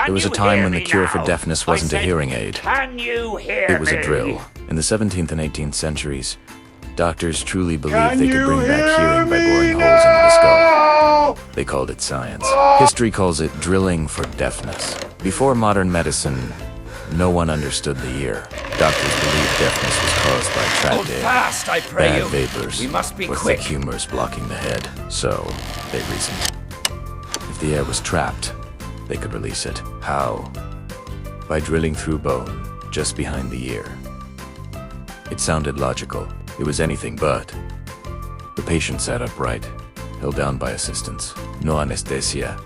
There was a time when the cure for deafness wasn't a hearing aid. Can you hear It was a me? drill. In the 17th and 18th centuries, doctors truly believed they could bring back hearing by boring holes into the skull. They called it science. History calls it drilling for deafness. Before modern medicine, no one understood the ear. Doctors believed deafness was caused by Hold trapped air, fast, I pray bad you. vapors, We must be or quick. thick humors blocking the head. So, they reasoned. If the air was trapped, they could release it. How? By drilling through bone, just behind the ear. It sounded logical. It was anything but. The patient sat upright, held down by assistants. No anesthesia,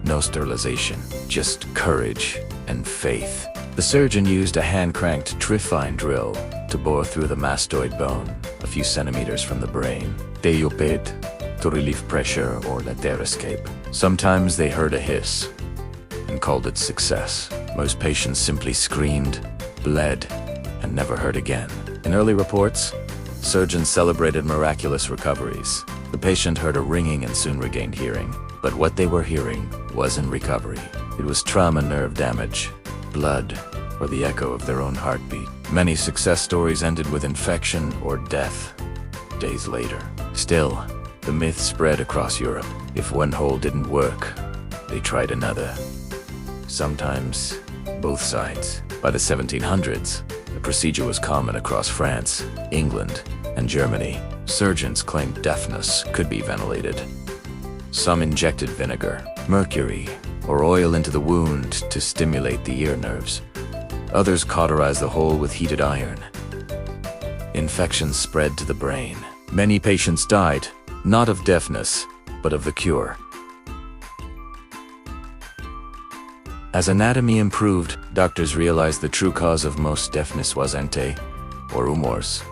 no sterilization, just courage and faith. The surgeon used a hand-cranked Trifine drill to bore through the mastoid bone, a few centimeters from the brain. They obeyed to relieve pressure or let air escape. Sometimes they heard a hiss and called it success. Most patients simply screamed, bled, and never heard again. In early reports, surgeons celebrated miraculous recoveries. The patient heard a ringing and soon regained hearing. But what they were hearing wasn't recovery. It was trauma nerve damage, blood, or the echo of their own heartbeat. Many success stories ended with infection or death days later. Still, the myth spread across Europe. If one hole didn't work, they tried another. Sometimes, both sides. By the 1700s, the procedure was common across France, England, and Germany. Surgeons claimed deafness could be ventilated. Some injected vinegar, mercury, or oil into the wound to stimulate the ear nerves. Others cauterized the hole with heated iron. Infections spread to the brain. Many patients died, not of deafness, but of the cure. As anatomy improved, doctors realized the true cause of most deafness wasn't or rumors.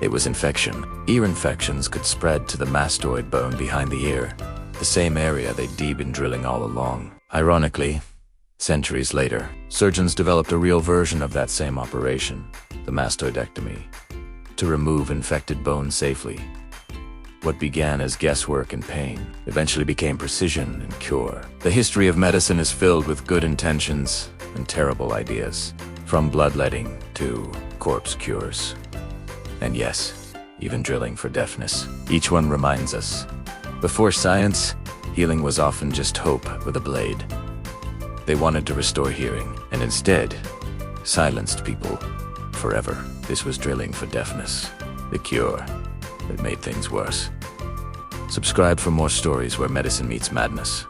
It was infection. Ear infections could spread to the mastoid bone behind the ear, the same area they'd been drilling all along. Ironically, centuries later, surgeons developed a real version of that same operation, the mastoidectomy, to remove infected bone safely. What began as guesswork and pain eventually became precision and cure. The history of medicine is filled with good intentions and terrible ideas, from bloodletting to corpse cures. And yes, even drilling for deafness. Each one reminds us, before science, healing was often just hope with a blade. They wanted to restore hearing, and instead, silenced people forever. This was drilling for deafness, the cure that made things worse. Subscribe for more stories where medicine meets madness.